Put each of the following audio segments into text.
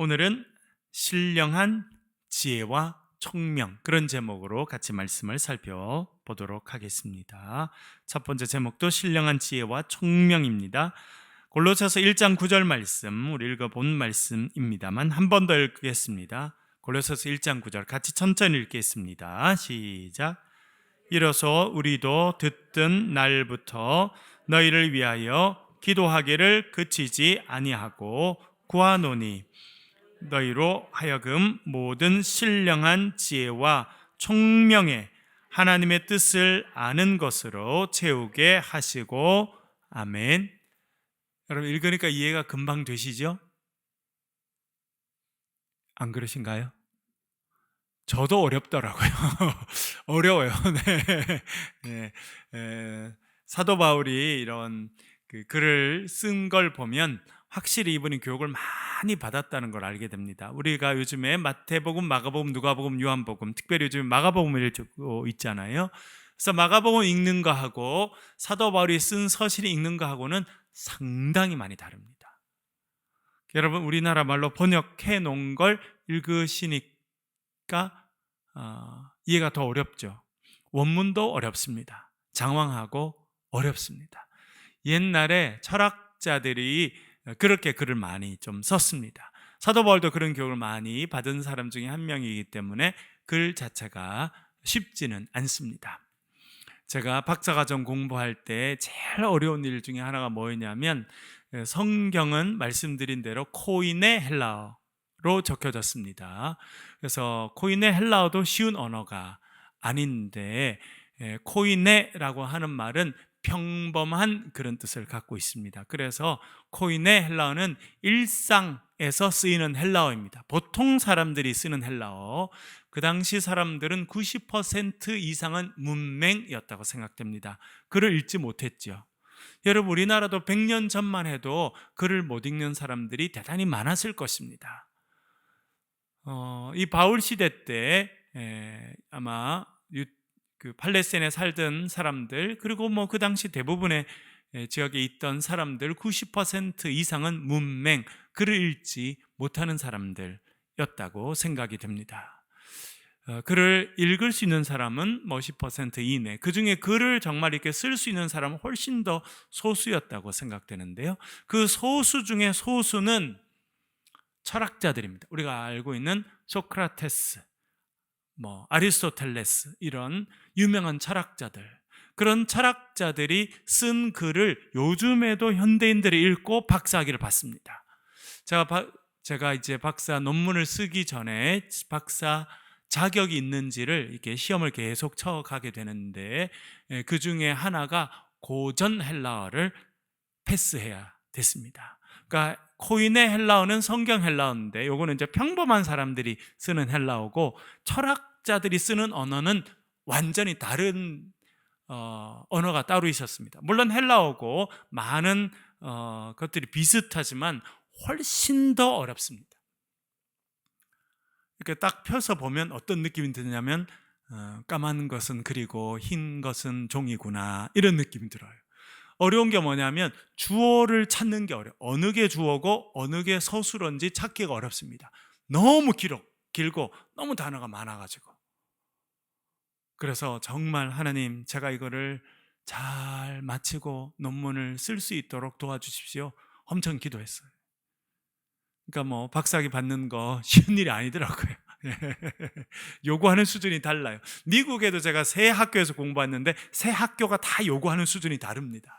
오늘은 신령한 지혜와 총명, 그런 제목으로 같이 말씀을 살펴보도록 하겠습니다. 첫 번째 제목도 신령한 지혜와 총명입니다. 골로새서 1장 9절 말씀, 우리 읽어본 말씀입니다만 한 번 더 읽겠습니다. 골로새서 1장 9절 같이 천천히 읽겠습니다. 시작. 이로써 우리도 듣던 날부터 너희를 위하여 기도하기를 그치지 아니하고 구하노니 너희로 하여금 모든 신령한 지혜와 총명에 하나님의 뜻을 아는 것으로 채우게 하시고. 아멘. 여러분, 읽으니까 이해가 금방 되시죠? 안 그러신가요? 저도 어렵더라고요. 어려워요. 네. 사도 바울이 이런 글을 쓴 걸 보면 확실히 이분이 교육을 많이 받았다는 걸 알게 됩니다. 우리가 요즘에 마태복음, 마가복음, 누가복음, 요한복음, 특별히 요즘 마가복음을 읽고 있잖아요. 그래서 마가복음 읽는 거하고 사도 바울이 쓴 서실 읽는 거하고는 상당히 많이 다릅니다. 여러분, 우리나라 말로 번역해 놓은 걸 읽으시니까 이해가 더 어렵죠. 원문도 어렵습니다. 장황하고 어렵습니다. 옛날에 철학자들이 그렇게 글을 많이 좀 썼습니다. 사도 바울도 그런 교육을 많이 받은 사람 중에 한 명이기 때문에 글 자체가 쉽지는 않습니다. 제가 박사과정 공부할 때 제일 어려운 일 중에 하나가 뭐였냐면, 성경은 말씀드린 대로 코인의 헬라어로 적혀졌습니다. 그래서 코인의 헬라어도 쉬운 언어가 아닌데, 코이네라고 하는 말은 평범한 그런 뜻을 갖고 있습니다. 그래서 코이네 헬라어는 일상에서 쓰이는 헬라어입니다. 보통 사람들이 쓰는 헬라어. 그 당시 사람들은 90% 이상은 문맹이었다고 생각됩니다. 글을 읽지 못했죠. 여러분, 우리나라도 100년 전만 해도 글을 못 읽는 사람들이 대단히 많았을 것입니다. 이 바울 시대 때 아마 팔레스타인에 살던 사람들, 그리고 그 당시 대부분의 지역에 있던 사람들 90% 이상은 문맹, 글을 읽지 못하는 사람들이었다고 생각이 됩니다. 글을 읽을 수 있는 사람은 10% 이내, 그 중에 글을 정말 이렇게 쓸 수 있는 사람은 훨씬 더 소수였다고 생각되는데요. 그 소수 중에 소수는 철학자들입니다. 우리가 알고 있는 소크라테스, 아리스토텔레스, 이런 유명한 철학자들, 그런 철학자들이 쓴 글을 요즘에도 현대인들이 읽고 박사학위를 받습니다. 제가 이제 박사 논문을 쓰기 전에 박사 자격이 있는지를 이렇게 시험을 계속 쳐가게 되는데, 그 중에 하나가 고전 헬라어를 패스해야 됐습니다. 그러니까 코인의 헬라어는 성경 헬라어인데, 요거는 이제 평범한 사람들이 쓰는 헬라어고, 철학자들이 쓰는 언어는 완전히 다른 언어가 따로 있었습니다. 물론 헬라어고 많은 것들이 비슷하지만 훨씬 더 어렵습니다. 이렇게 딱 펴서 보면 어떤 느낌이 드냐면, 까만 것은 글이고 흰 것은 종이구나, 이런 느낌이 들어요. 어려운 게 뭐냐면 주어를 찾는 게 어려워요. 어느 게 주어고 어느 게 서술어인지 찾기가 어렵습니다. 너무 길고 너무 단어가 많아가지고. 그래서 정말 하나님, 제가 이거를 잘 마치고 논문을 쓸 수 있도록 도와주십시오, 엄청 기도했어요. 그러니까 박사학위 받는 거 쉬운 일이 아니더라고요. 요구하는 수준이 달라요. 미국에도 제가 세 학교에서 공부했는데 세 학교가 다 요구하는 수준이 다릅니다.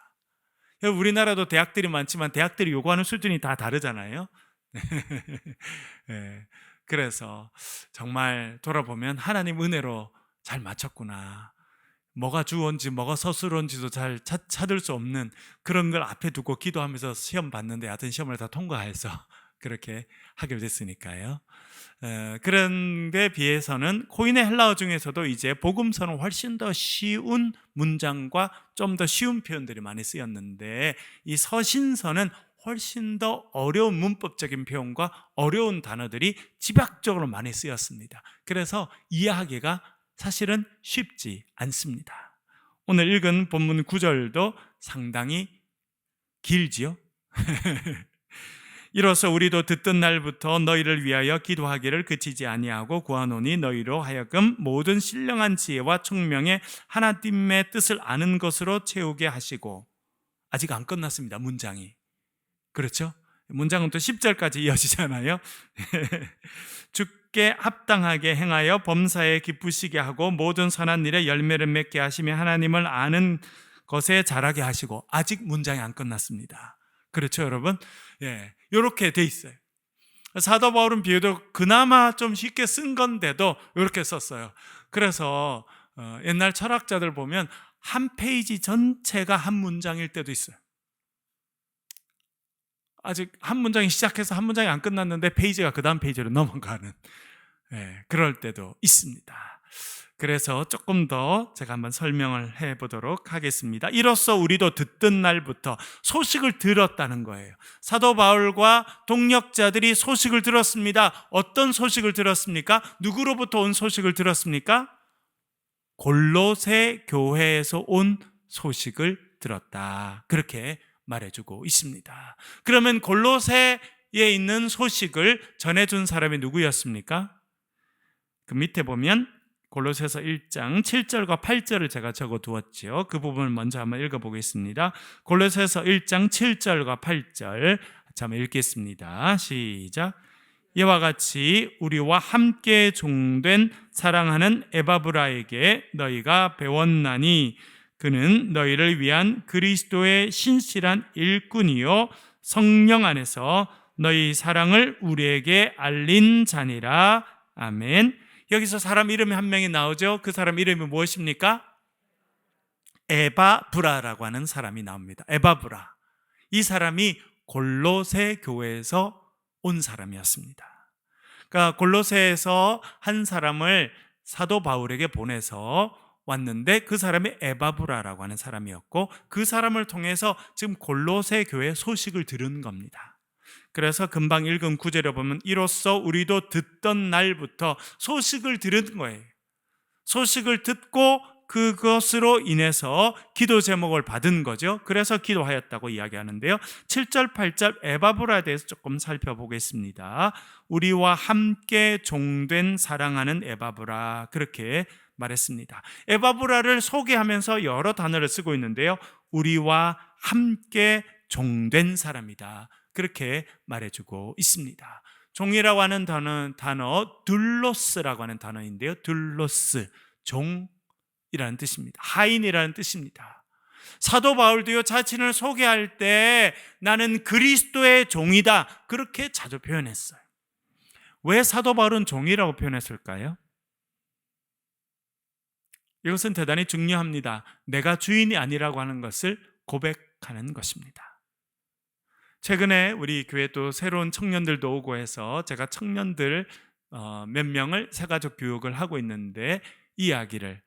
우리나라도 대학들이 많지만 대학들이 요구하는 수준이 다 다르잖아요. 그래서 정말 돌아보면 하나님 은혜로 잘 맞췄구나, 뭐가 주어인지 뭐가 서술어인지도 잘 찾을 수 없는 그런 걸 앞에 두고 기도하면서 시험 봤는데, 하여튼 시험을 다 통과해서 그렇게 하게 됐으니까요. 그런 데 비해서는 코인의 헬라어 중에서도 이제 복음서는 훨씬 더 쉬운 문장과 좀 더 쉬운 표현들이 많이 쓰였는데, 이 서신서는 훨씬 더 어려운 문법적인 표현과 어려운 단어들이 집약적으로 많이 쓰였습니다. 그래서 이해하기가 사실은 쉽지 않습니다. 오늘 읽은 본문 9절도 상당히 길지요. 이로써 우리도 듣던 날부터 너희를 위하여 기도하기를 그치지 아니하고 구하노니 너희로 하여금 모든 신령한 지혜와 총명의 하나님의 뜻을 아는 것으로 채우게 하시고. 아직 안 끝났습니다. 문장이. 그렇죠? 문장은 또 10절까지 이어지잖아요. 주께 합당하게 행하여 범사에 기쁘시게 하고 모든 선한 일에 열매를 맺게 하시며 하나님을 아는 것에 자라게 하시고. 아직 문장이 안 끝났습니다. 그렇죠, 여러분? 예, 이렇게 돼 있어요. 사도 바울은 비교적 그나마 좀 쉽게 쓴 건데도 이렇게 썼어요. 그래서 옛날 철학자들 보면 한 페이지 전체가 한 문장일 때도 있어요. 아직 한 문장이 시작해서 한 문장이 안 끝났는데 페이지가 그 다음 페이지로 넘어가는, 그럴 때도 있습니다. 그래서 조금 더 제가 한번 설명을 해보도록 하겠습니다. 이로써 우리도 듣던 날부터 소식을 들었다는 거예요. 사도 바울과 동역자들이 소식을 들었습니다. 어떤 소식을 들었습니까? 누구로부터 온 소식을 들었습니까? 골로새 교회에서 온 소식을 들었다. 그렇게 말해주고 있습니다. 그러면 골로새에 있는 소식을 전해준 사람이 누구였습니까? 그 밑에 보면 골로새서 1장 7절과 8절을 제가 적어두었죠. 그 부분을 먼저 한번 읽어보겠습니다. 골로새서 1장 7절과 8절 한번 읽겠습니다. 시작. 이와 같이 우리와 함께 종된 사랑하는 에바브라에게 너희가 배웠나니 그는 너희를 위한 그리스도의 신실한 일꾼이요 성령 안에서 너희 사랑을 우리에게 알린 자니라. 아멘. 여기서 사람 이름이 한 명이 나오죠. 그 사람 이름이 무엇입니까? 에바브라라고 하는 사람이 나옵니다. 에바브라. 이 사람이 골로새 교회에서 온 사람이었습니다. 그러니까 골로새에서 한 사람을 사도 바울에게 보내서 왔는데 그 사람이 에바브라라고 하는 사람이었고 그 사람을 통해서 지금 골로새 교회 소식을 들은 겁니다. 그래서 금방 읽은 구절에 보면 이로써 우리도 듣던 날부터 소식을 들은 거예요. 소식을 듣고 그것으로 인해서 기도 제목을 받은 거죠. 그래서 기도하였다고 이야기하는데요. 7절, 8절 에바브라에 대해서 조금 살펴보겠습니다. 우리와 함께 종된 사랑하는 에바브라, 그렇게 말했습니다. 에바브라를 소개하면서 여러 단어를 쓰고 있는데요. 우리와 함께 종된 사람이다, 그렇게 말해주고 있습니다. 종이라고 하는 단어 둘로스라고 하는 단어인데요. 둘로스, 종이라는 뜻입니다. 하인이라는 뜻입니다. 사도 바울도요, 자신을 소개할 때 나는 그리스도의 종이다, 그렇게 자주 표현했어요. 왜 사도 바울은 종이라고 표현했을까요? 이것은 대단히 중요합니다. 내가 주인이 아니라고 하는 것을 고백하는 것입니다. 최근에 우리 교회 또 새로운 청년들도 오고 해서 제가 청년들 몇 명을 새가족 교육을 하고 있는데 이 이야기를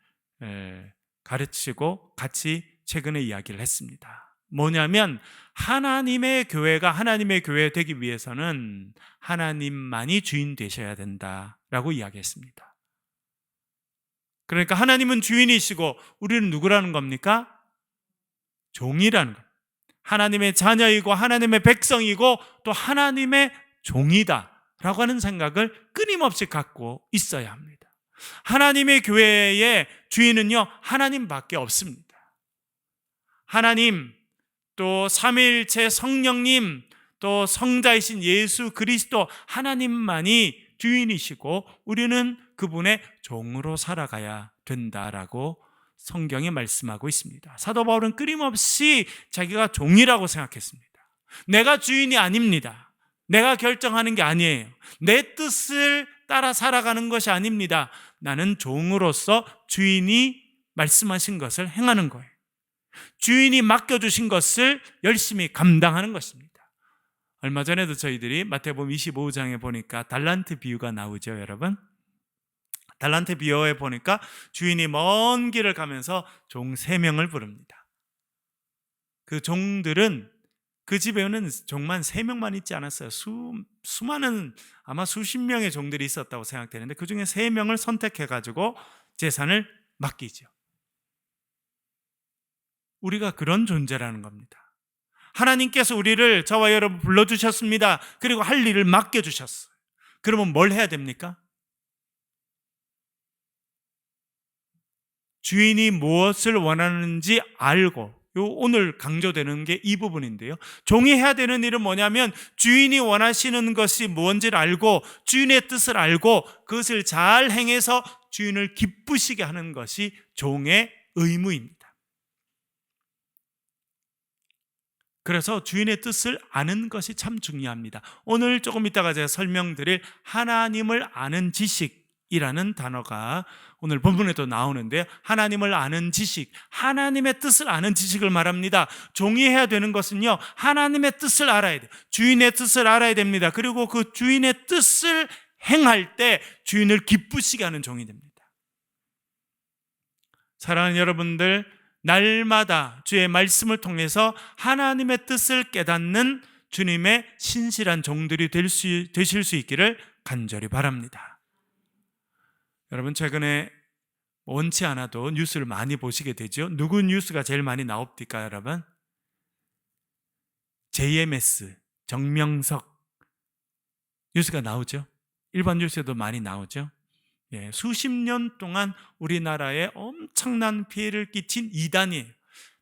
가르치고 같이 최근에 이야기를 했습니다. 뭐냐면 하나님의 교회가 하나님의 교회 되기 위해서는 하나님만이 주인 되셔야 된다라고 이야기했습니다. 그러니까 하나님은 주인이시고 우리는 누구라는 겁니까? 종이라는 겁니다. 하나님의 자녀이고 하나님의 백성이고 또 하나님의 종이다라고 하는 생각을 끊임없이 갖고 있어야 합니다. 하나님의 교회의 주인은요, 하나님밖에 없습니다. 하나님, 또 삼위일체 성령님, 또 성자이신 예수 그리스도, 하나님만이 주인이시고 우리는 그분의 종으로 살아가야 된다라고 성경이 말씀하고 있습니다. 사도 바울은 끊임없이 자기가 종이라고 생각했습니다. 내가 주인이 아닙니다. 내가 결정하는 게 아니에요. 내 뜻을 따라 살아가는 것이 아닙니다. 나는 종으로서 주인이 말씀하신 것을 행하는 거예요. 주인이 맡겨주신 것을 열심히 감당하는 것입니다. 얼마 전에도 저희들이 마태복음 25장에 보니까 달란트 비유가 나오죠, 여러분. 달란트 비유에 보니까 주인이 먼 길을 가면서 종 3명을 부릅니다. 그 종들은 그 집에는 종만 3명만 있지 않았어요. 수많은, 아마 수십 명의 종들이 있었다고 생각되는데 그 중에 3명을 선택해가지고 재산을 맡기죠. 우리가 그런 존재라는 겁니다. 하나님께서 우리를, 저와 여러분 불러주셨습니다. 그리고 할 일을 맡겨주셨어요. 그러면 뭘 해야 됩니까? 주인이 무엇을 원하는지 알고, 오늘 강조되는 게 이 부분인데요. 종이 해야 되는 일은 뭐냐면 주인이 원하시는 것이 뭔지를 알고 주인의 뜻을 알고 그것을 잘 행해서 주인을 기쁘시게 하는 것이 종의 의무입니다. 그래서 주인의 뜻을 아는 것이 참 중요합니다. 오늘 조금 이따가 제가 설명드릴 하나님을 아는 지식이라는 단어가 오늘 본문에도 나오는데, 하나님을 아는 지식, 하나님의 뜻을 아는 지식을 말합니다. 종이 해야 되는 것은요, 하나님의 뜻을 알아야 돼요. 주인의 뜻을 알아야 됩니다. 그리고 그 주인의 뜻을 행할 때 주인을 기쁘시게 하는 종이 됩니다. 사랑하는 여러분들, 날마다 주의 말씀을 통해서 하나님의 뜻을 깨닫는 주님의 신실한 종들이 되실 수 있기를 간절히 바랍니다. 여러분, 최근에 원치 않아도 뉴스를 많이 보시게 되죠. 누구 뉴스가 제일 많이 나옵니까, 여러분? JMS, 정명석 뉴스가 나오죠. 일반 뉴스에도 많이 나오죠. 수십 년 동안 우리나라에 엄청난 피해를 끼친 이단이에요.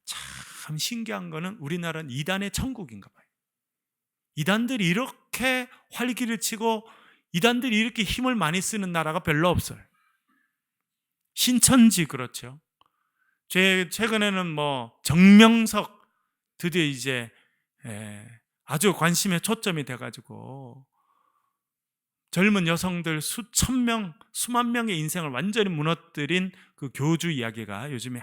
참 신기한 거는 우리나라는 이단의 천국인가 봐요. 이단들이 이렇게 활기를 치고 이단들이 이렇게 힘을 많이 쓰는 나라가 별로 없어요. 신천지 그렇죠. 최근에는 정명석 드디어 이제 아주 관심의 초점이 돼가지고 젊은 여성들 수천 명, 수만 명의 인생을 완전히 무너뜨린 그 교주 이야기가 요즘에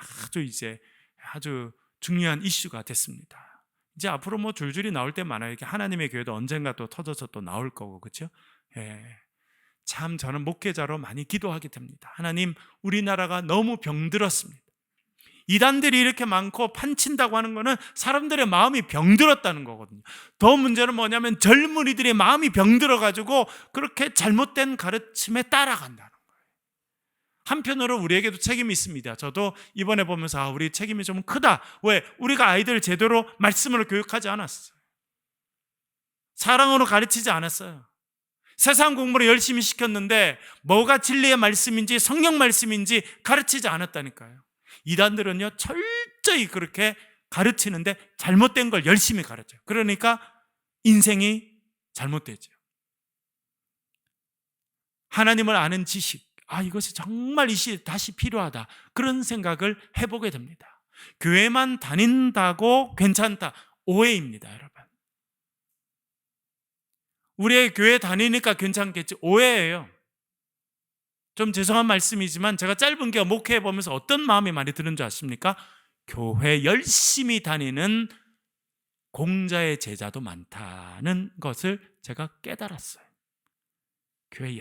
아주 중요한 이슈가 됐습니다. 이제 앞으로 줄줄이 나올 때 많아요. 이렇게 하나님의 교회도 언젠가 또 터져서 또 나올 거고, 그렇죠? 참 저는 목회자로 많이 기도하게 됩니다. 하나님, 우리나라가 너무 병들었습니다. 이단들이 이렇게 많고 판친다고 하는 거는 사람들의 마음이 병들었다는 거거든요. 더 문제는 뭐냐면 젊은이들의 마음이 병들어가지고 그렇게 잘못된 가르침에 따라간다는 거예요. 한편으로 우리에게도 책임이 있습니다. 저도 이번에 보면서 우리 책임이 좀 크다. 왜? 우리가 아이들을 제대로 말씀으로 교육하지 않았어요. 사랑으로 가르치지 않았어요. 세상 공부를 열심히 시켰는데 뭐가 진리의 말씀인지 성경 말씀인지 가르치지 않았다니까요. 이단들은요, 철저히 그렇게 가르치는데 잘못된 걸 열심히 가르쳐요. 그러니까 인생이 잘못되죠. 하나님을 아는 지식, 이것이 정말 이 시대에 다시 필요하다, 그런 생각을 해보게 됩니다. 교회만 다닌다고 괜찮다, 오해입니다, 여러분. 우리의 교회 다니니까 괜찮겠지, 오해예요. 좀 죄송한 말씀이지만 제가 짧은 기간 목회해 보면서 어떤 마음이 많이 드는 줄 아십니까? 교회 열심히 다니는 공자의 제자도 많다는 것을 제가 깨달았어요. 교회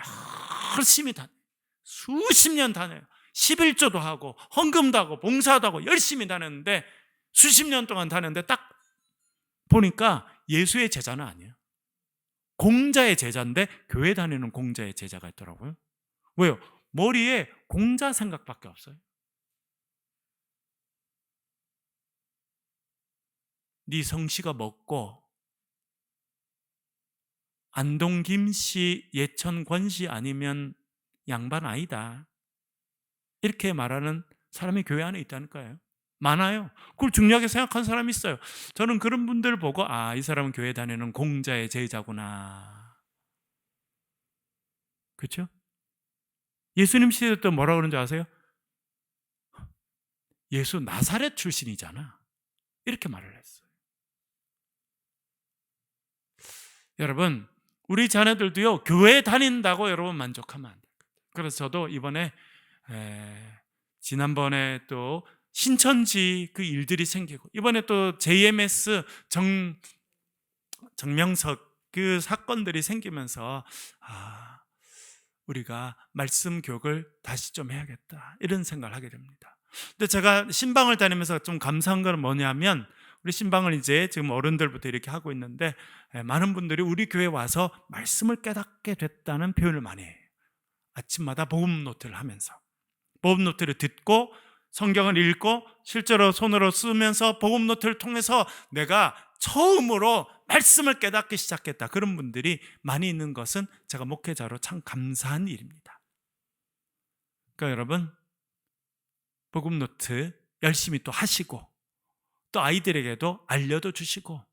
열심히 다녀요. 수십 년 다녀요. 11조도 하고 헌금도 하고 봉사도 하고 열심히 다녔는데, 수십 년 동안 다녔는데 딱 보니까 예수의 제자는 아니에요. 공자의 제자인데 교회 다니는 공자의 제자가 있더라고요. 왜요? 머리에 공자 생각밖에 없어요. 네 성씨가 먹고 안동 김씨, 예천 권씨 아니면 양반 아니다, 이렇게 말하는 사람이 교회 안에 있다니까요. 많아요. 그걸 중요하게 생각하는 사람이 있어요. 저는 그런 분들 보고 이 사람은 교회 다니는 공자의 제자구나. 그렇죠? 예수님 시대 때 뭐라고 그러는지 아세요? 예수 나사렛 출신이잖아, 이렇게 말을 했어요. 여러분, 우리 자녀들도요, 교회 다닌다고 여러분 만족하면 안 돼요. 그래서 저도 이번에 지난번에 또 신천지 그 일들이 생기고, 이번에 또 JMS 정명석 그 사건들이 생기면서 우리가 말씀 교육을 다시 좀 해야겠다, 이런 생각을 하게 됩니다. 근데 제가 신방을 다니면서 좀 감사한 건 뭐냐면, 우리 신방을 이제 지금 어른들부터 이렇게 하고 있는데, 많은 분들이 우리 교회에 와서 말씀을 깨닫게 됐다는 표현을 많이 해요. 아침마다 복음 노트를 하면서 복음 노트를 듣고 성경을 읽고 실제로 손으로 쓰면서 복음 노트를 통해서 내가 처음으로 말씀을 깨닫기 시작했다, 그런 분들이 많이 있는 것은 제가 목회자로 참 감사한 일입니다. 그러니까 여러분, 복음 노트 열심히 또 하시고 또 아이들에게도 알려도 주시고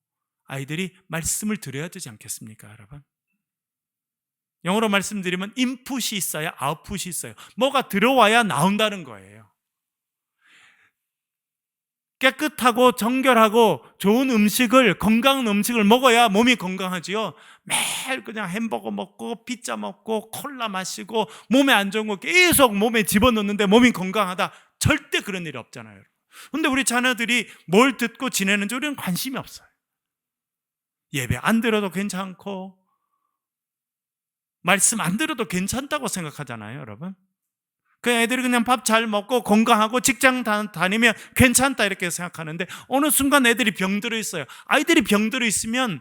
아이들이 말씀을 들어야 되지 않겠습니까, 여러분? 영어로 말씀드리면 인풋이 있어야 아웃풋이 있어요. 뭐가 들어와야 나온다는 거예요. 깨끗하고 정결하고 좋은 음식을, 건강한 음식을 먹어야 몸이 건강하지요. 매일 그냥 햄버거 먹고 피자 먹고 콜라 마시고 몸에 안 좋은 거 계속 몸에 집어넣는데 몸이 건강하다, 절대 그런 일이 없잖아요. 근데 우리 자녀들이 뭘 듣고 지내는지 우리는 관심이 없어요. 예배 안 들어도 괜찮고 말씀 안 들어도 괜찮다고 생각하잖아요, 여러분. 그 애들이 그냥 밥 잘 먹고 건강하고 직장 다니면 괜찮다 이렇게 생각하는데 어느 순간 애들이 병들어 있어요. 아이들이 병들어 있으면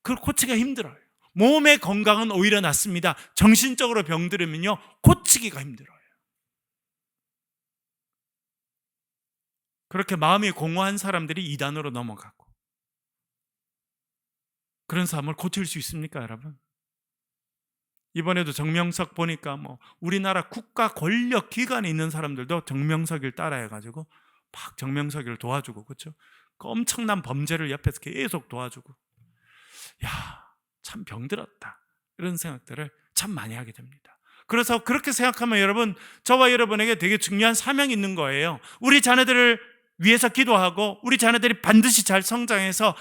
그걸 고치기가 힘들어요. 몸의 건강은 오히려 낫습니다. 정신적으로 병들으면요, 고치기가 힘들어요. 그렇게 마음이 공허한 사람들이 이단으로 넘어가고, 그런 삶을 고칠 수 있습니까, 여러분? 이번에도 정명석 보니까 우리나라 국가 권력 기관에 있는 사람들도 정명석을 따라해가지고 막 정명석을 도와주고, 그렇죠? 그 엄청난 범죄를 옆에서 계속 도와주고, 야, 참 병들었다, 이런 생각들을 참 많이 하게 됩니다. 그래서 그렇게 생각하면 여러분, 저와 여러분에게 되게 중요한 사명이 있는 거예요. 우리 자녀들을 위해서 기도하고 우리 자녀들이 반드시 잘 성장해서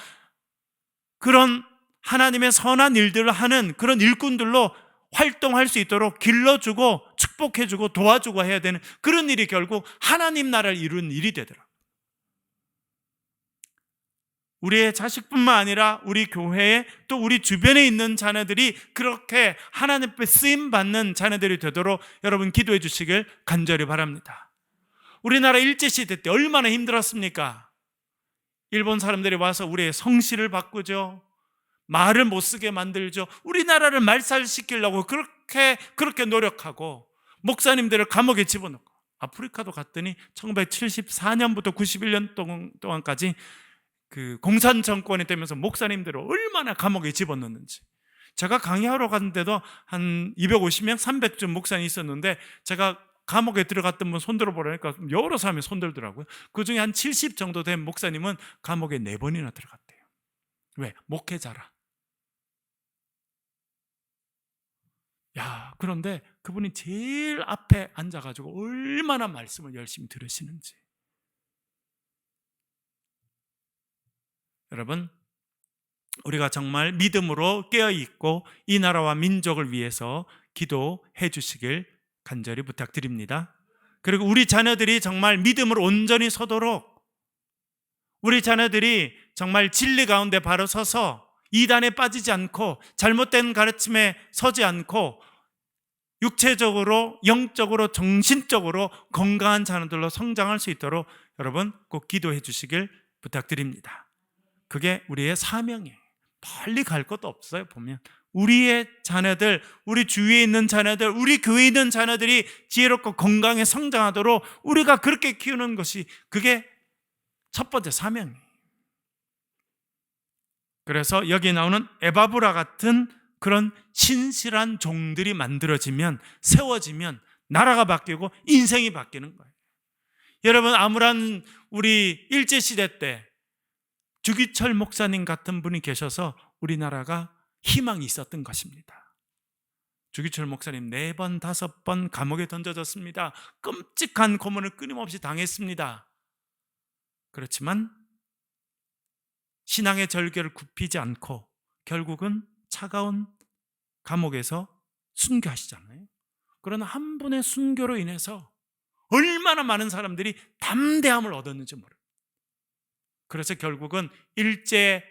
그런 하나님의 선한 일들을 하는 그런 일꾼들로 활동할 수 있도록 길러주고 축복해주고 도와주고 해야 되는 그런 일이 결국 하나님 나라를 이루는 일이 되더라고요. 우리의 자식뿐만 아니라 우리 교회에 또 우리 주변에 있는 자녀들이 그렇게 하나님 앞에 쓰임받는 자녀들이 되도록 여러분 기도해 주시길 간절히 바랍니다. 우리나라 일제시대 때 얼마나 힘들었습니까? 일본 사람들이 와서 우리의 성씨를 바꾸죠. 말을 못 쓰게 만들죠. 우리나라를 말살시키려고 그렇게 노력하고 목사님들을 감옥에 집어넣고, 아프리카도 갔더니 1974년부터 91년 동안까지 그 공산 정권이 되면서 목사님들을 얼마나 감옥에 집어넣는지. 제가 강의하러 갔는데도 한 250명, 300쯤 목사님이 있었는데 제가 감옥에 들어갔던 분 손들어 보라니까 여러 사람이 손들더라고요. 그중에 한 70 정도 된 목사님은 감옥에 4번이나 들어갔대요. 왜? 목회자라. 야, 그런데 그분이 제일 앞에 앉아가지고 얼마나 말씀을 열심히 들으시는지. 여러분, 우리가 정말 믿음으로 깨어있고 이 나라와 민족을 위해서 기도해 주시길 간절히 부탁드립니다. 그리고 우리 자녀들이 정말 믿음으로 온전히 서도록, 우리 자녀들이 정말 진리 가운데 바로 서서 이단에 빠지지 않고 잘못된 가르침에 서지 않고 육체적으로, 영적으로, 정신적으로 건강한 자녀들로 성장할 수 있도록 여러분 꼭 기도해 주시길 부탁드립니다. 그게 우리의 사명이에요. 멀리 갈 것도 없어요. 보면 우리의 자녀들, 우리 주위에 있는 자녀들, 우리 교회에 있는 자녀들이 지혜롭고 건강에 성장하도록 우리가 그렇게 키우는 것이, 그게 첫 번째 사명이에요. 그래서 여기 나오는 에바브라 같은 그런 신실한 종들이 만들어지면, 세워지면 나라가 바뀌고 인생이 바뀌는 거예요. 여러분, 아무런 우리 일제시대 때 주기철 목사님 같은 분이 계셔서 우리나라가 희망이 있었던 것입니다. 주기철 목사님 4번, 5번 감옥에 던져졌습니다. 끔찍한 고문을 끊임없이 당했습니다. 그렇지만 신앙의 절개를 굽히지 않고 결국은 차가운 감옥에서 순교하시잖아요. 그러나 한 분의 순교로 인해서 얼마나 많은 사람들이 담대함을 얻었는지 모릅니다. 그래서 결국은 일제의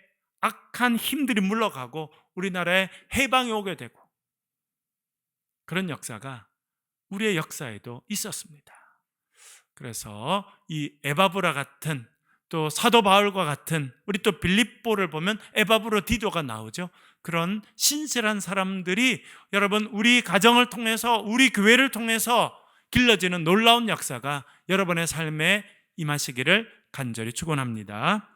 악한 힘들이 물러가고 우리나라에 해방이 오게 되고, 그런 역사가 우리의 역사에도 있었습니다. 그래서 이 에바브라 같은, 또 사도 바울과 같은, 우리 또 빌립보를 보면 에바브로디도가 나오죠. 그런 신실한 사람들이 여러분 우리 가정을 통해서, 우리 교회를 통해서 길러지는 놀라운 역사가 여러분의 삶에 임하시기를 간절히 축원합니다.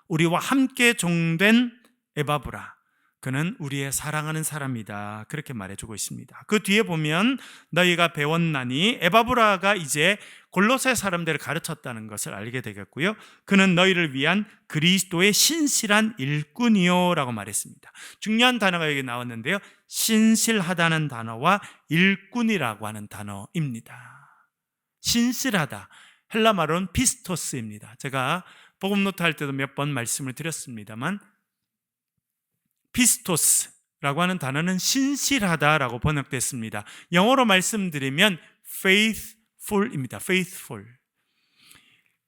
우리와 함께 종된 에바브라, 그는 우리의 사랑하는 사람이다, 그렇게 말해주고 있습니다. 그 뒤에 보면 너희가 배웠나니, 에바브라가 이제 골로새 사람들을 가르쳤다는 것을 알게 되겠고요. 그는 너희를 위한 그리스도의 신실한 일꾼이요 라고 말했습니다. 중요한 단어가 여기 나왔는데요, 신실하다는 단어와 일꾼이라고 하는 단어입니다. 신실하다, 헬라 말로는 피스토스입니다. 제가 복음 노트 할 때도 몇 번 말씀을 드렸습니다만, 피스토스라고 하는 단어는 신실하다라고 번역됐습니다. 영어로 말씀드리면 faithful입니다. faithful.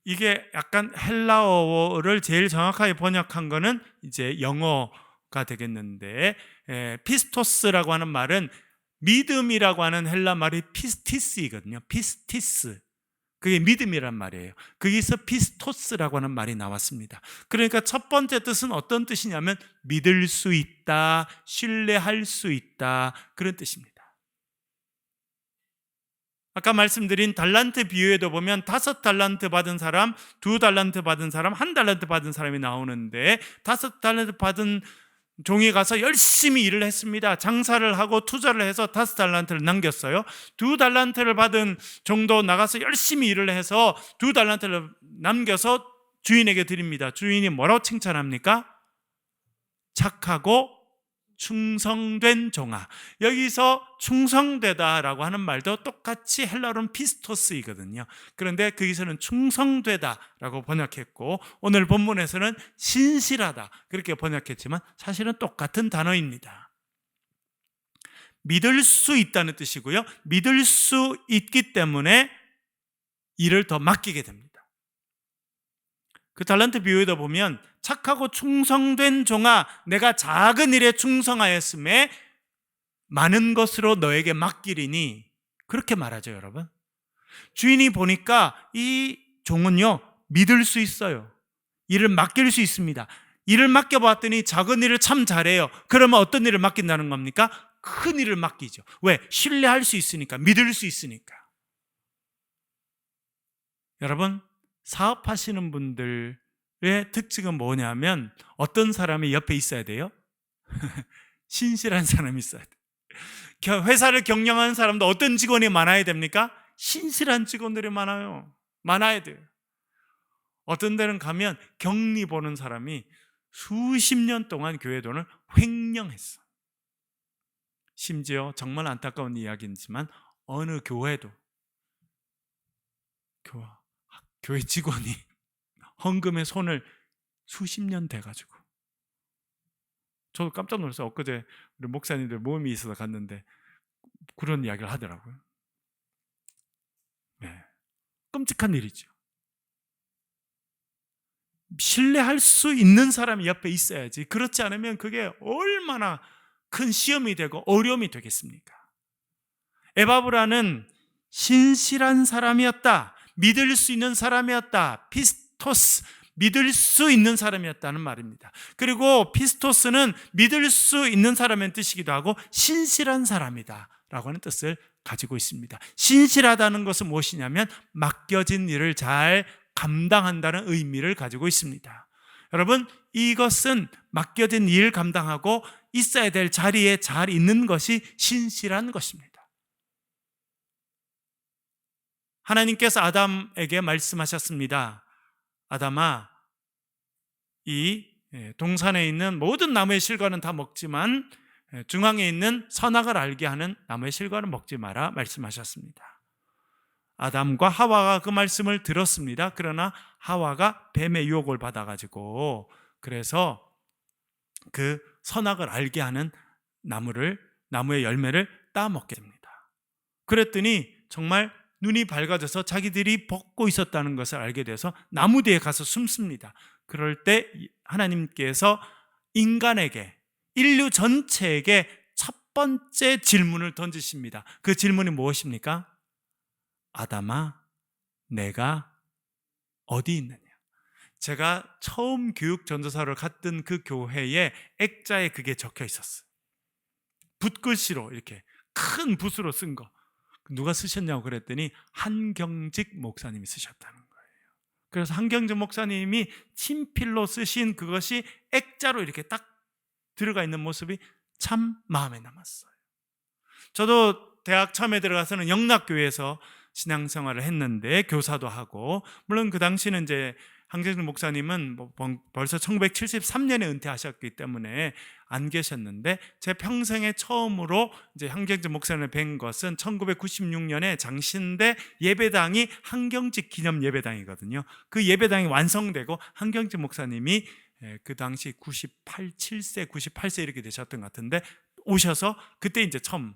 이게 약간 헬라어를 제일 정확하게 번역한 거는 이제 영어가 되겠는데, 피스토스라고 하는 말은 믿음이라고 하는 헬라 말이 피스티스이거든요. 피스티스. 그게 믿음이란 말이에요. 거기서 피스토스라고 하는 말이 나왔습니다. 그러니까 첫 번째 뜻은 어떤 뜻이냐면 믿을 수 있다, 신뢰할 수 있다, 그런 뜻입니다. 아까 말씀드린 달란트 비유에도 보면 5달란트 받은 사람, 2달란트 받은 사람, 1달란트 받은 사람이 나오는데, 5달란트 받은 종이 가서 열심히 일을 했습니다. 장사를 하고 투자를 해서 5달란트를 남겼어요. 2달란트를 받은 종도 나가서 열심히 일을 해서 2달란트를 남겨서 주인에게 드립니다. 주인이 뭐라고 칭찬합니까? 착하고 충성된 종아. 여기서 충성되다라고 하는 말도 똑같이 헬라어로는 피스토스이거든요. 그런데 거기서는 충성되다라고 번역했고, 오늘 본문에서는 신실하다 그렇게 번역했지만 사실은 똑같은 단어입니다. 믿을 수 있다는 뜻이고요, 믿을 수 있기 때문에 일을 더 맡기게 됩니다. 그 달란트 비유에도 보면 착하고 충성된 종아, 내가 작은 일에 충성하였음에 많은 것으로 너에게 맡기리니, 그렇게 말하죠. 여러분, 주인이 보니까 이 종은요 믿을 수 있어요. 일을 맡길 수 있습니다. 일을 맡겨봤더니 작은 일을 참 잘해요. 그러면 어떤 일을 맡긴다는 겁니까? 큰 일을 맡기죠. 왜? 신뢰할 수 있으니까, 믿을 수 있으니까. 여러분, 사업하시는 분들의 특징은 뭐냐면 어떤 사람이 옆에 있어야 돼요? 신실한 사람이 있어야 돼요. 회사를 경영하는 사람도 어떤 직원이 많아야 됩니까? 신실한 직원들이 많아야 돼요. 어떤 데는 가면 격리 보는 사람이 수십 년 동안 교회 돈을 횡령했어. 심지어 정말 안타까운 이야기이지만 어느 교회도 교회 직원이 헌금에 손을 수십 년 돼가지고, 저도 깜짝 놀랐어요. 엊그제 우리 목사님들 모임이 있어서 갔는데 그런 이야기를 하더라고요. 네, 끔찍한 일이죠. 신뢰할 수 있는 사람이 옆에 있어야지, 그렇지 않으면 그게 얼마나 큰 시험이 되고 어려움이 되겠습니까? 에바브라는 신실한 사람이었다, 믿을 수 있는 사람이었다, 피스토스, 믿을 수 있는 사람이었다는 말입니다. 그리고 피스토스는 믿을 수 있는 사람의 뜻이기도 하고 신실한 사람이다 라고 하는 뜻을 가지고 있습니다. 신실하다는 것은 무엇이냐면 맡겨진 일을 잘 감당한다는 의미를 가지고 있습니다. 여러분, 이것은 맡겨진 일 감당하고 있어야 될 자리에 잘 있는 것이 신실한 것입니다. 하나님께서 아담에게 말씀하셨습니다. 아담아, 이 동산에 있는 모든 나무의 실과는 다 먹지만 중앙에 있는 선악을 알게 하는 나무의 실과는 먹지 마라 말씀하셨습니다. 아담과 하와가 그 말씀을 들었습니다. 그러나 하와가 뱀의 유혹을 받아가지고 그래서 그 선악을 알게 하는 나무의 열매를 따먹게 됩니다. 그랬더니 정말 눈이 밝아져서 자기들이 벗고 있었다는 것을 알게 돼서 나무 뒤에 가서 숨습니다. 그럴 때 하나님께서 인간에게, 인류 전체에게 첫 번째 질문을 던지십니다. 그 질문이 무엇입니까? 아담아, 내가 어디 있느냐? 제가 처음 교육 전도사를 갔던 그 교회에 액자에 그게 적혀 있었어요. 붓글씨로 이렇게 큰 붓으로 쓴 거. 누가 쓰셨냐고 그랬더니 한경직 목사님이 쓰셨다는 거예요. 그래서 한경직 목사님이 친필로 쓰신 그것이 액자로 이렇게 딱 들어가 있는 모습이 참 마음에 남았어요. 저도 대학 처음에 들어가서는 영락교회에서 신앙생활을 했는데 교사도 하고, 물론 그 당시는 이제 한경직 목사님은 벌써 1973년에 은퇴하셨기 때문에 안 계셨는데, 제 평생에 처음으로 이제 한경직 목사님을 뵌 것은 1996년에 장신대 예배당이 한경직 기념 예배당이거든요. 그 예배당이 완성되고 한경직 목사님이 그 당시 98세 이렇게 되셨던 것 같은데 오셔서 그때 이제 처음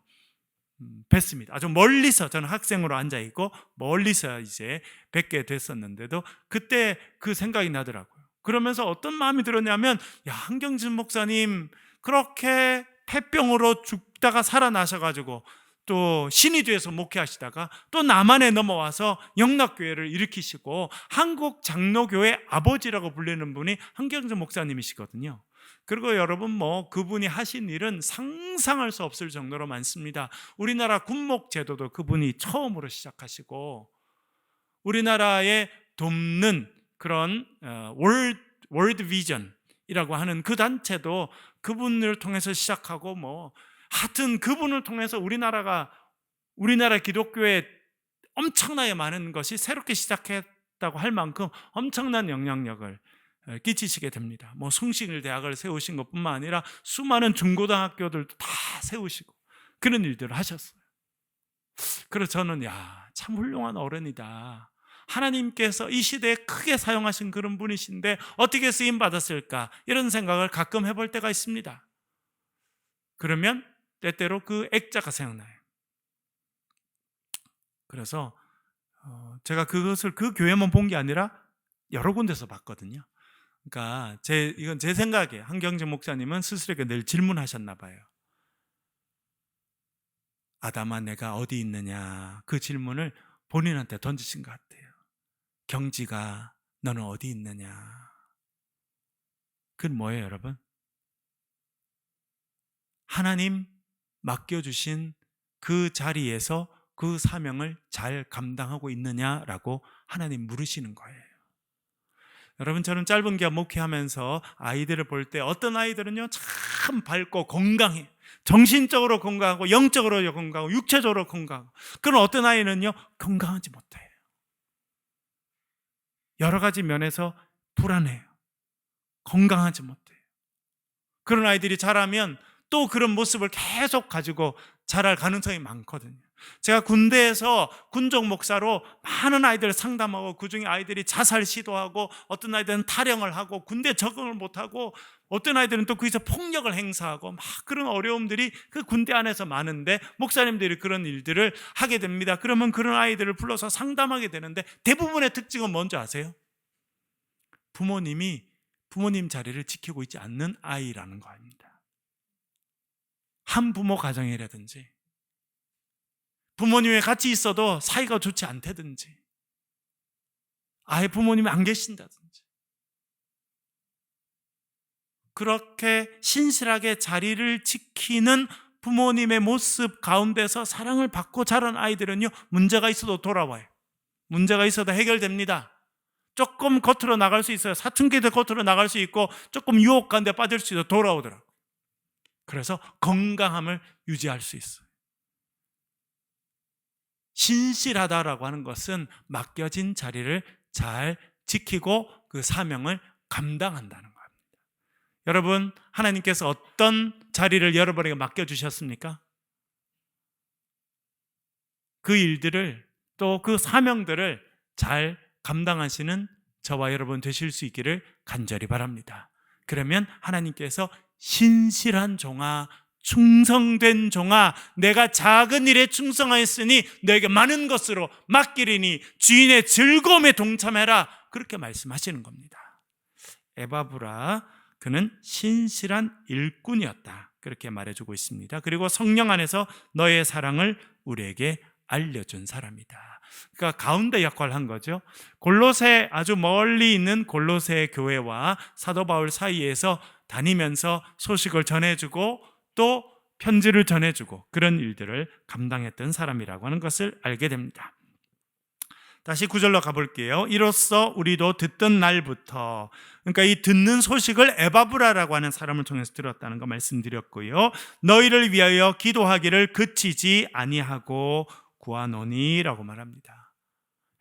뵀습니다. 아주 멀리서, 저는 학생으로 앉아있고 멀리서 이제 뵙게 됐었는데도 그때 그 생각이 나더라고요. 그러면서 어떤 마음이 들었냐면, 야, 한경진 목사님 그렇게 폐병으로 죽다가 살아나셔가지고 또 신이 돼서 목회하시다가 또 남한에 넘어와서 영락교회를 일으키시고 한국 장로교회 아버지라고 불리는 분이 한경진 목사님이시거든요. 그리고 여러분, 그분이 하신 일은 상상할 수 없을 정도로 많습니다. 우리나라 군목 제도도 그분이 처음으로 시작하시고, 우리나라에 돕는 그런 월드 비전이라고 하는 그 단체도 그분을 통해서 시작하고, 하여튼 그분을 통해서 우리나라 기독교에 엄청나게 많은 것이 새롭게 시작했다고 할 만큼 엄청난 영향력을 끼치시게 됩니다. 숭실 대학을 세우신 것뿐만 아니라 수많은 중고등학교들도 다 세우시고 그런 일들을 하셨어요. 그래서 저는 참 훌륭한 어른이다. 하나님께서 이 시대에 크게 사용하신 그런 분이신데 어떻게 쓰임 받았을까, 이런 생각을 가끔 해볼 때가 있습니다. 그러면 때때로 그 액자가 생각나요. 그래서 제가 그것을 그 교회만 본 게 아니라 여러 군데서 봤거든요. 그러니까 이건 제 생각이에요. 한경직 목사님은 스스로에게 늘 질문하셨나 봐요. 아담아, 내가 어디 있느냐, 그 질문을 본인한테 던지신 것 같아요. 경지가, 너는 어디 있느냐. 그건 뭐예요, 여러분? 하나님 맡겨주신 그 자리에서 그 사명을 잘 감당하고 있느냐라고 하나님 물으시는 거예요. 여러분, 저는 짧은 기간 목회하면서 아이들을 볼 때 어떤 아이들은요 참 밝고 건강해, 정신적으로 건강하고 영적으로 건강하고 육체적으로 건강하고, 그런 어떤 아이는요 건강하지 못해요. 여러 가지 면에서 불안해요. 건강하지 못해요. 그런 아이들이 자라면 또 그런 모습을 계속 가지고 자랄 가능성이 많거든요. 제가 군대에서 군종 목사로 많은 아이들을 상담하고, 그중에 아이들이 자살 시도하고, 어떤 아이들은 탈영을 하고 군대 적응을 못하고, 어떤 아이들은 또 거기서 폭력을 행사하고, 막 그런 어려움들이 그 군대 안에서 많은데 목사님들이 그런 일들을 하게 됩니다. 그러면 그런 아이들을 불러서 상담하게 되는데 대부분의 특징은 뭔지 아세요? 부모님 자리를 지키고 있지 않는 아이라는 거 아닙니다. 한 부모 가정이라든지 부모님이 같이 있어도 사이가 좋지 않다든지, 아예 부모님이 안 계신다든지, 그렇게 신실하게 자리를 지키는 부모님의 모습 가운데서 사랑을 받고 자란 아이들은요 문제가 있어도 돌아와요. 문제가 있어도 해결됩니다. 조금 겉으로 나갈 수 있어요. 사춘기도 겉으로 나갈 수 있고, 조금 유혹 가운데 빠질 수 있어도 돌아오더라고요. 그래서 건강함을 유지할 수 있어요. 신실하다라고 하는 것은 맡겨진 자리를 잘 지키고 그 사명을 감당한다는 겁니다. 여러분, 하나님께서 어떤 자리를 여러분에게 맡겨주셨습니까? 그 일들을, 또 그 사명들을 잘 감당하시는 저와 여러분 되실 수 있기를 간절히 바랍니다. 그러면 하나님께서 신실한 종아, 충성된 종아, 내가 작은 일에 충성하였으니 너에게 많은 것으로 맡기리니 주인의 즐거움에 동참해라, 그렇게 말씀하시는 겁니다. 에바브라, 그는 신실한 일꾼이었다, 그렇게 말해주고 있습니다. 그리고 성령 안에서 너의 사랑을 우리에게 알려준 사람이다. 그러니까 가운데 역할을 한 거죠. 골로새, 아주 멀리 있는 골로새 교회와 사도 바울 사이에서 다니면서 소식을 전해주고, 또 편지를 전해주고 그런 일들을 감당했던 사람이라고 하는 것을 알게 됩니다. 다시 9절로 가볼게요. 이로써 우리도 듣던 날부터, 그러니까 이 듣는 소식을 에바브라라고 하는 사람을 통해서 들었다는 거 말씀드렸고요. 너희를 위하여 기도하기를 그치지 아니하고 구하노니라고 말합니다.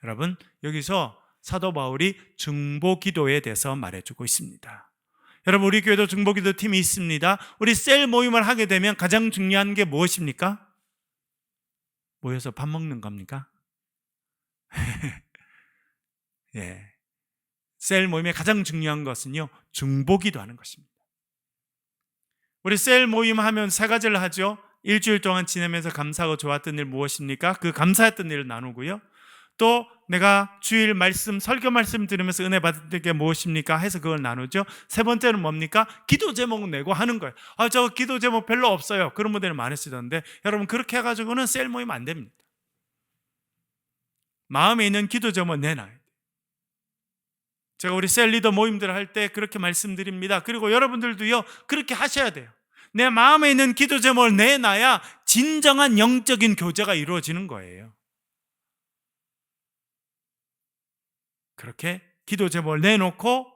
여러분, 여기서 사도 바울이 중보기도에 대해서 말해주고 있습니다. 여러분, 우리 교회도 중보기도 팀이 있습니다. 우리 셀 모임을 하게 되면 가장 중요한 게 무엇입니까? 모여서 밥 먹는 겁니까? 예. 셀 모임의 가장 중요한 것은요, 중보기도 하는 것입니다. 우리 셀 모임 하면 세 가지를 하죠. 일주일 동안 지내면서 감사하고 좋았던 일 무엇입니까? 그 감사했던 일을 나누고요. 또 내가 주일 말씀, 설교 말씀 들으면서 은혜 받을 게 무엇입니까? 해서 그걸 나누죠. 세 번째는 뭡니까? 기도 제목 내고 하는 거예요. 저 기도 제목 별로 없어요. 그런 분들이 많으시던데, 여러분 그렇게 해가지고는 셀 모임 안 됩니다. 마음에 있는 기도 제목 내놔야 돼요. 제가 우리 셀 리더 모임들 할 때 그렇게 말씀드립니다. 그리고 여러분들도요, 그렇게 하셔야 돼요. 내 마음에 있는 기도 제목을 내놔야 진정한 영적인 교제가 이루어지는 거예요. 그렇게 기도 제목을 내놓고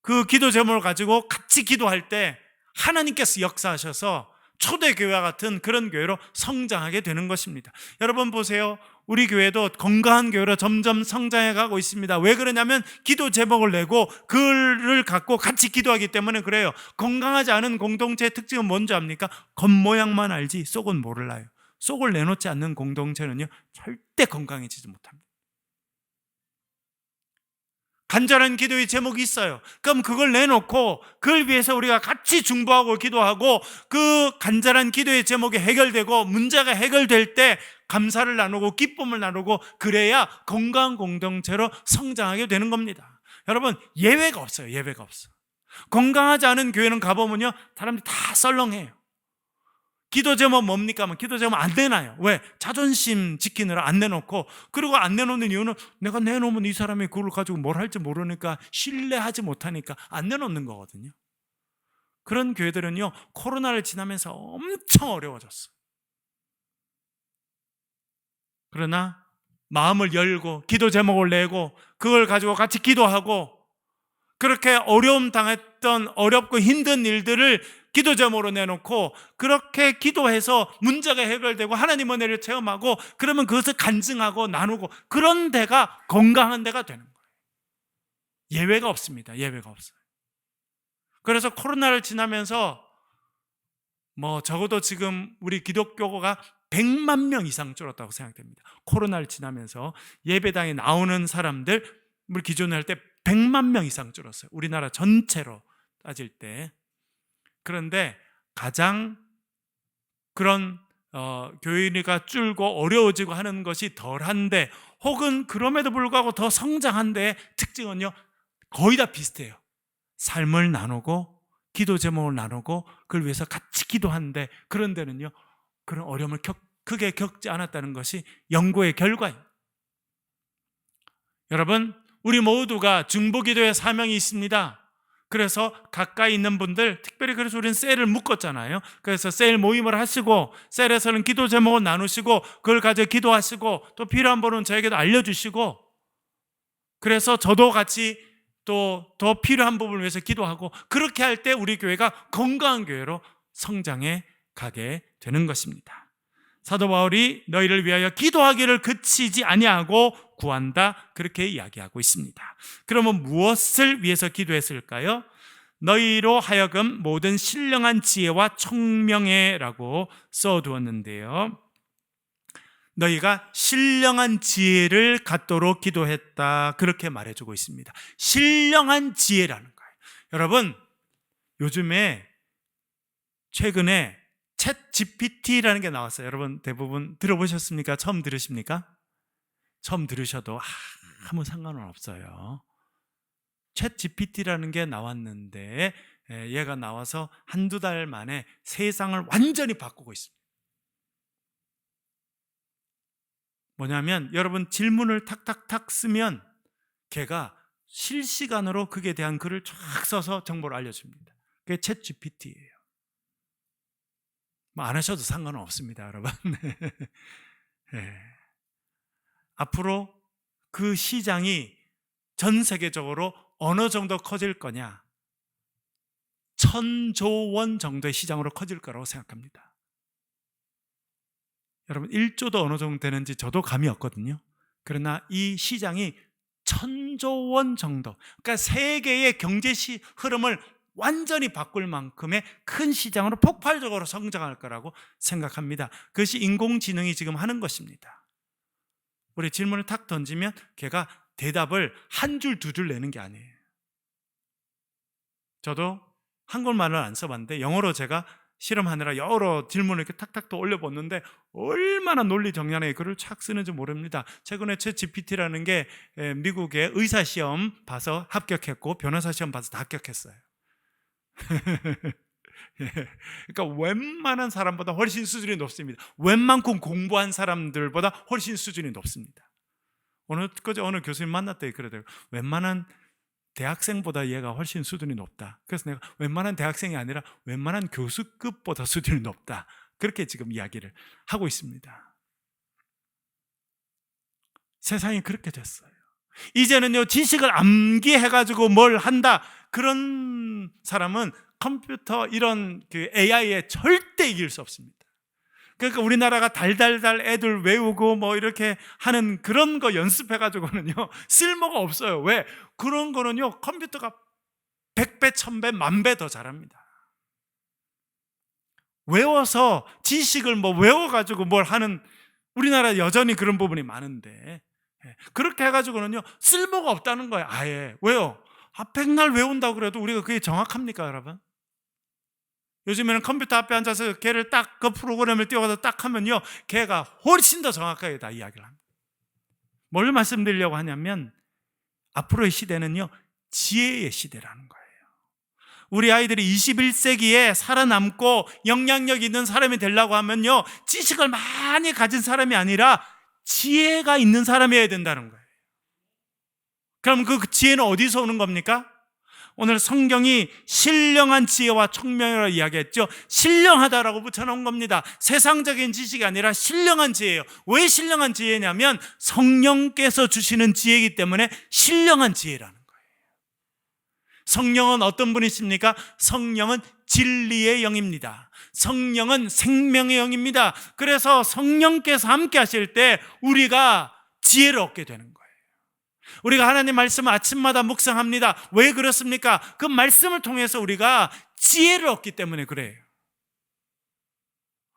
그 기도 제목을 가지고 같이 기도할 때 하나님께서 역사하셔서 초대교회와 같은 그런 교회로 성장하게 되는 것입니다. 여러분 보세요. 우리 교회도 건강한 교회로 점점 성장해 가고 있습니다. 왜 그러냐면 기도 제목을 내고 그를 갖고 같이 기도하기 때문에 그래요. 건강하지 않은 공동체의 특징은 뭔지 압니까? 겉모양만 알지 속은 몰라요. 속을 내놓지 않는 공동체는요, 절대 건강해지지 못합니다. 간절한 기도의 제목이 있어요. 그럼 그걸 내놓고 그걸 위해서 우리가 같이 중보하고 기도하고 그 간절한 기도의 제목이 해결되고 문제가 해결될 때 감사를 나누고 기쁨을 나누고 그래야 건강한 공동체로 성장하게 되는 겁니다. 여러분, 예외가 없어요. 예외가 없어. 건강하지 않은 교회는 가보면요, 사람들이 다 썰렁해요. 기도 제목 뭡니까? 하면 기도 제목 안 내놔요. 왜? 자존심 지키느라 안 내놓고, 그리고 안 내놓는 이유는 내가 내놓으면 이 사람이 그걸 가지고 뭘 할지 모르니까, 신뢰하지 못하니까 안 내놓는 거거든요. 그런 교회들은요, 코로나를 지나면서 엄청 어려워졌어요. 그러나 마음을 열고 기도 제목을 내고 그걸 가지고 같이 기도하고, 그렇게 어려움 당했던 어렵고 힘든 일들을 기도 제목으로 내놓고 그렇게 기도해서 문제가 해결되고 하나님 은혜를 체험하고, 그러면 그것을 간증하고 나누고, 그런 데가 건강한 데가 되는 거예요. 예외가 없습니다. 예외가 없어요. 그래서 코로나를 지나면서 적어도 지금 우리 기독교가 100만 명 이상 줄었다고 생각됩니다. 코로나를 지나면서 예배당에 나오는 사람들 우리 기존에 할 때 100만 명 이상 줄었어요. 우리나라 전체로 따질 때. 그런데 가장 그런 교인이가 줄고 어려워지고 하는 것이 덜한데, 혹은 그럼에도 불구하고 더 성장한 데의 특징은요, 거의 다 비슷해요. 삶을 나누고 기도 제목을 나누고 그걸 위해서 같이 기도하는데, 그런 데는요 그런 어려움을 크게 겪지 않았다는 것이 연구의 결과입니다. 여러분, 우리 모두가 중보기도의 사명이 있습니다. 그래서 가까이 있는 분들, 특별히 그래서 우리는 셀을 묶었잖아요. 그래서 셀 모임을 하시고 셀에서는 기도 제목을 나누시고 그걸 가지고 기도하시고, 또 필요한 분은 저에게도 알려주시고, 그래서 저도 같이 또 더 필요한 부분을 위해서 기도하고, 그렇게 할 때 우리 교회가 건강한 교회로 성장해 가게 되는 것입니다. 사도 바울이 너희를 위하여 기도하기를 그치지 아니하고 구한다, 그렇게 이야기하고 있습니다. 그러면 무엇을 위해서 기도했을까요? 너희로 하여금 모든 신령한 지혜와 총명해라고 써두었는데요, 너희가 신령한 지혜를 갖도록 기도했다, 그렇게 말해주고 있습니다. 신령한 지혜라는 거예요. 여러분, 요즘에 최근에 챗 GPT라는 게 나왔어요. 여러분 대부분 들어보셨습니까? 처음 들으십니까? 처음 들으셔도 아무 상관은 없어요. 챗 GPT라는 게 나왔는데, 얘가 나와서 한두 달 만에 세상을 완전히 바꾸고 있습니다. 뭐냐면 여러분 질문을 탁탁탁 쓰면 걔가 실시간으로 그에 대한 글을 쫙 써서 정보를 알려줍니다. 그게 챗 GPT예요. 뭐 안 하셔도 상관은 없습니다, 여러분. 네. 앞으로 그 시장이 전 세계적으로 어느 정도 커질 거냐? 1,000조 원 정도의 시장으로 커질 거라고 생각합니다. 여러분 1조도 어느 정도 되는지 저도 감이 없거든요. 그러나 이 시장이 1,000조 원 정도, 그러니까 세계의 경제 흐름을 완전히 바꿀 만큼의 큰 시장으로 폭발적으로 성장할 거라고 생각합니다. 그것이 인공지능이 지금 하는 것입니다. 우리 질문을 탁 던지면 걔가 대답을 한 줄 두 줄 내는 게 아니에요. 저도 한국말을 안 써봤는데 영어로 제가 실험하느라 여러 질문을 이렇게 탁탁 또 올려봤는데 얼마나 논리 정연하게 글을 착 쓰는지 모릅니다. 최근에 챗GPT라는 게 미국의 의사 시험 봐서 합격했고 변호사 시험 봐서 다 합격했어요. 그러니까 웬만한 사람보다 훨씬 수준이 높습니다. 웬만큼 공부한 사람들보다 훨씬 수준이 높습니다. 어느 교수님 만났더니 그러더라고요. 웬만한 대학생보다 얘가 훨씬 수준이 높다. 그래서 내가 웬만한 대학생이 아니라 웬만한 교수급보다 수준이 높다. 그렇게 지금 이야기를 하고 있습니다. 세상이 그렇게 됐어요. 이제는요, 지식을 암기해가지고 뭘 한다. 그런 사람은 컴퓨터 이런 그 AI에 절대 이길 수 없습니다. 그러니까 우리나라가 달달달 애들 외우고 뭐 이렇게 하는 그런 거 연습해가지고는요, 쓸모가 없어요. 왜? 그런 거는요, 컴퓨터가 100배, 1000배, 10,000배 더 잘합니다. 외워서 지식을 뭐 외워가지고 뭘 하는, 우리나라 여전히 그런 부분이 많은데, 그렇게 해가지고는요, 쓸모가 없다는 거예요. 아예. 왜요? 백날 외운다고 그래도 우리가 그게 정확합니까, 여러분? 요즘에는 컴퓨터 앞에 앉아서 걔를 딱 그 프로그램을 띄워서 딱 하면요, 걔가 훨씬 더 정확하게 다 이야기를 합니다. 뭘 말씀드리려고 하냐면 앞으로의 시대는요, 지혜의 시대라는 거예요. 우리 아이들이 21세기에 살아남고 영향력 있는 사람이 되려고 하면요, 지식을 많이 가진 사람이 아니라 지혜가 있는 사람이어야 된다는 거예요. 그럼 그 지혜는 어디서 오는 겁니까? 오늘 성경이 신령한 지혜와 총명이라고 이야기했죠. 신령하다라고 붙여놓은 겁니다. 세상적인 지식이 아니라 신령한 지혜예요. 왜 신령한 지혜냐면 성령께서 주시는 지혜이기 때문에 신령한 지혜라는 거예요. 성령은 어떤 분이십니까? 성령은 진리의 영입니다. 성령은 생명의 영입니다. 그래서 성령께서 함께 하실 때 우리가 지혜를 얻게 되는 거예요. 우리가 하나님 말씀을 아침마다 묵상합니다. 왜 그렇습니까? 그 말씀을 통해서 우리가 지혜를 얻기 때문에 그래요.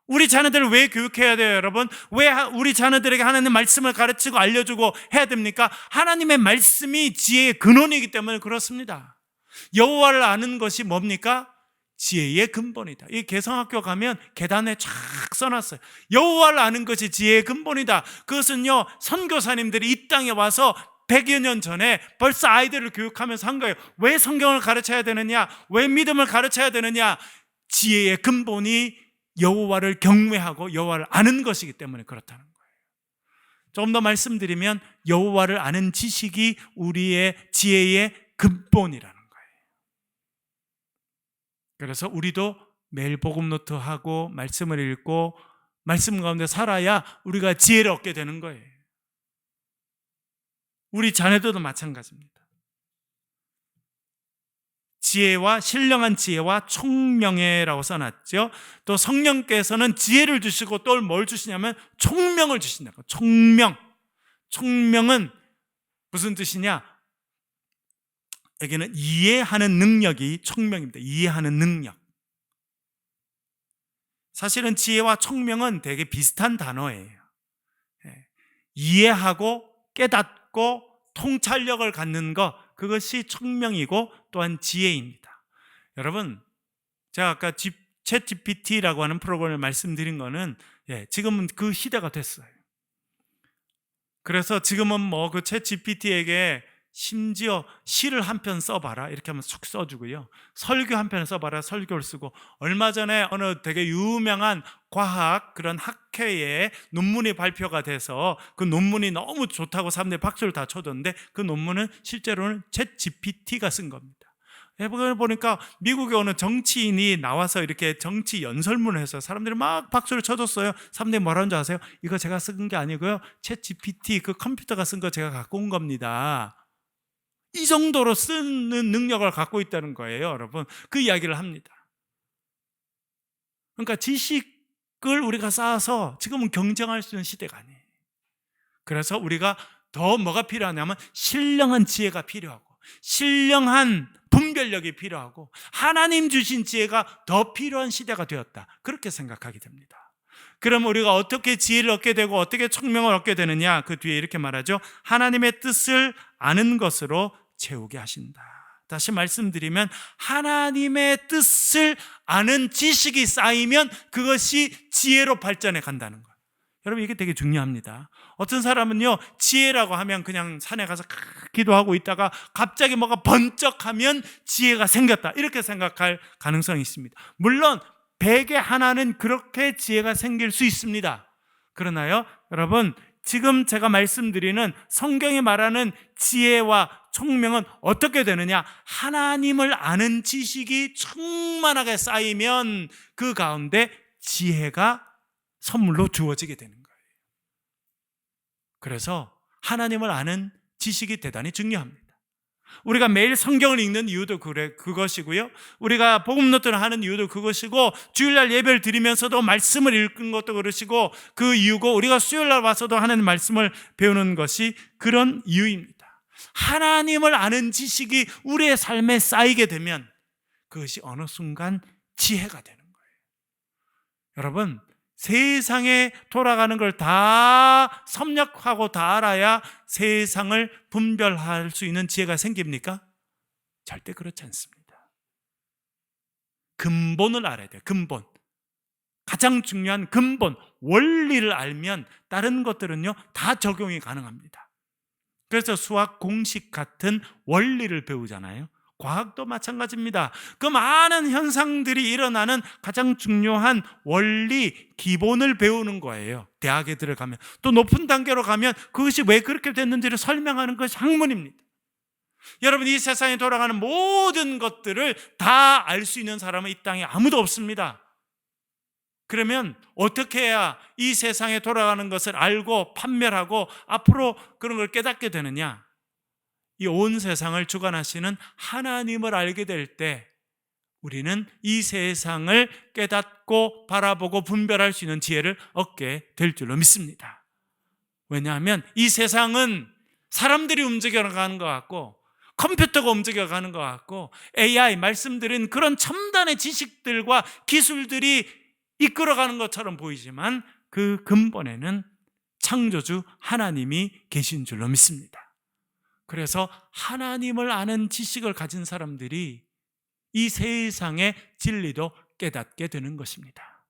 우리 자녀들을 왜 교육해야 돼요, 여러분? 왜 우리 자녀들에게 하나님 말씀을 가르치고 알려주고 해야 됩니까? 하나님의 말씀이 지혜의 근원이기 때문에 그렇습니다. 여호와를 아는 것이 뭡니까? 지혜의 근본이다. 이 개성학교 가면 계단에 쫙 써놨어요. 여호와를 아는 것이 지혜의 근본이다. 그것은요, 선교사님들이 이 땅에 와서 100여 년 전에 벌써 아이들을 교육하면서 한 거예요. 왜 성경을 가르쳐야 되느냐? 왜 믿음을 가르쳐야 되느냐? 지혜의 근본이 여호와를 경외하고 여호와를 아는 것이기 때문에 그렇다는 거예요. 조금 더 말씀드리면 여호와를 아는 지식이 우리의 지혜의 근본이라는 거예요. 그래서 우리도 매일 복음 노트 하고 말씀을 읽고 말씀 가운데 살아야 우리가 지혜를 얻게 되는 거예요. 우리 자녀들도 마찬가지입니다. 지혜와 신령한 지혜와 총명회라고 써놨죠. 또 성령께서는 지혜를 주시고 또 뭘 주시냐면 총명을 주신다고. 총명. 총명은 무슨 뜻이냐? 여기는 이해하는 능력이 총명입니다. 이해하는 능력. 사실은 지혜와 총명은 되게 비슷한 단어예요. 이해하고 깨닫고 통찰력을 갖는 것, 그것이 총명이고 또한 지혜입니다. 여러분, 제가 아까 챗GPT라고 하는 프로그램을 말씀드린 거는 지금은 그 시대가 됐어요. 그래서 지금은 뭐 그 챗GPT에게 심지어 시를 한 편 써봐라 이렇게 하면 쑥 써주고요, 설교 한 편을 써봐라 설교를 쓰고, 얼마 전에 어느 되게 유명한 과학 그런 학회에 논문이 발표가 돼서 그 논문이 너무 좋다고 사람들이 박수를 다 쳐줬는데 그 논문은 실제로는 챗GPT가 쓴 겁니다. 해보니까 미국에 오는 정치인이 나와서 이렇게 정치 연설문을 해서 사람들이 막 박수를 쳐줬어요. 사람들이 뭐라는 줄 아세요? 이거 제가 쓴 게 아니고요, 챗 GPT 그 컴퓨터가 쓴 거 제가 갖고 온 겁니다. 이 정도로 쓰는 능력을 갖고 있다는 거예요, 여러분. 그 이야기를 합니다. 그러니까 지식을 우리가 쌓아서 지금은 경쟁할 수 있는 시대가 아니에요. 그래서 우리가 더 뭐가 필요하냐면 신령한 지혜가 필요하고, 신령한 분별력이 필요하고, 하나님 주신 지혜가 더 필요한 시대가 되었다, 그렇게 생각하게 됩니다. 그럼 우리가 어떻게 지혜를 얻게 되고 어떻게 총명을 얻게 되느냐? 그 뒤에 이렇게 말하죠. 하나님의 뜻을 아는 것으로 채우게 하신다. 다시 말씀드리면 하나님의 뜻을 아는 지식이 쌓이면 그것이 지혜로 발전해 간다는 거예요. 여러분, 이게 되게 중요합니다. 어떤 사람은요, 지혜라고 하면 그냥 산에 가서 기도하고 있다가 갑자기 뭐가 번쩍하면 지혜가 생겼다, 이렇게 생각할 가능성이 있습니다. 물론 100에 하나는 그렇게 지혜가 생길 수 있습니다. 그러나요, 여러분, 지금 제가 말씀드리는 성경이 말하는 지혜와 총명은 어떻게 되느냐? 하나님을 아는 지식이 충만하게 쌓이면 그 가운데 지혜가 선물로 주어지게 되는 거예요. 그래서 하나님을 아는 지식이 대단히 중요합니다. 우리가 매일 성경을 읽는 이유도 그것이고요, 우리가 복음 노트를 하는 이유도 그것이고, 주일날 예배를 드리면서도 말씀을 읽는 것도 그러시고, 그 이유고, 우리가 수요일날 와서도 하나님 말씀을 배우는 것이 그런 이유입니다. 하나님을 아는 지식이 우리의 삶에 쌓이게 되면 그것이 어느 순간 지혜가 되는 거예요. 여러분, 세상에 돌아가는 걸 다 섭렵하고 다 알아야 세상을 분별할 수 있는 지혜가 생깁니까? 절대 그렇지 않습니다. 근본을 알아야 돼요. 근본. 가장 중요한 근본, 원리를 알면 다른 것들은요 다 적용이 가능합니다. 그래서 수학 공식 같은 원리를 배우잖아요. 과학도 마찬가지입니다. 그 많은 현상들이 일어나는 가장 중요한 원리, 기본을 배우는 거예요. 대학에 들어가면, 또 높은 단계로 가면 그것이 왜 그렇게 됐는지를 설명하는 것이 학문입니다. 여러분, 이 세상에 돌아가는 모든 것들을 다 알 수 있는 사람은 이 땅에 아무도 없습니다. 그러면 어떻게 해야 이 세상에 돌아가는 것을 알고 판별하고 앞으로 그런 걸 깨닫게 되느냐? 이 온 세상을 주관하시는 하나님을 알게 될 때 우리는 이 세상을 깨닫고 바라보고 분별할 수 있는 지혜를 얻게 될 줄로 믿습니다. 왜냐하면 이 세상은 사람들이 움직여가는 것 같고, 컴퓨터가 움직여가는 것 같고, AI 말씀드린 그런 첨단의 지식들과 기술들이 이끌어가는 것처럼 보이지만 그 근본에는 창조주 하나님이 계신 줄로 믿습니다. 그래서 하나님을 아는 지식을 가진 사람들이 이 세상의 진리도 깨닫게 되는 것입니다.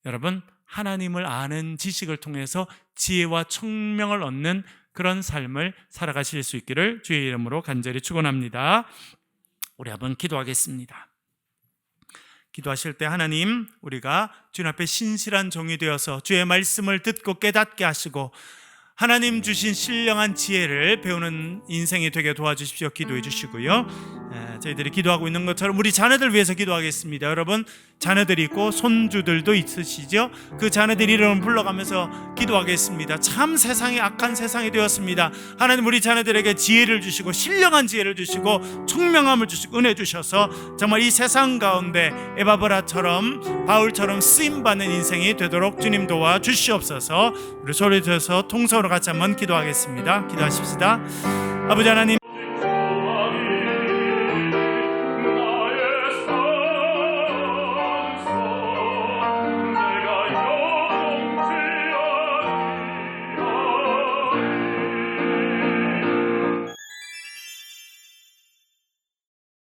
여러분, 하나님을 아는 지식을 통해서 지혜와 총명을 얻는 그런 삶을 살아가실 수 있기를 주의 이름으로 간절히 축원합니다. 우리 한번 기도하겠습니다. 기도하실 때 하나님, 우리가 주님 앞에 신실한 종이 되어서 주의 말씀을 듣고 깨닫게 하시고 하나님 주신 신령한 지혜를 배우는 인생이 되게 도와주십시오. 기도해 주시고요. 저희들이 기도하고 있는 것처럼 우리 자녀들 위해서 기도하겠습니다. 여러분, 자녀들이 있고 손주들도 있으시죠? 그 자녀들 이름을 불러가면서 기도하겠습니다. 참 세상이 악한 세상이 되었습니다. 하나님, 우리 자녀들에게 지혜를 주시고 신령한 지혜를 주시고 총명함을 주시고 은혜 주셔서 정말 이 세상 가운데 에바브라처럼 바울처럼 쓰임받는 인생이 되도록 주님 도와 주시옵소서. 우리 소리 들어서 통성으로 같이 한번 기도하겠습니다. 기도하십시다. 아버지 하나님,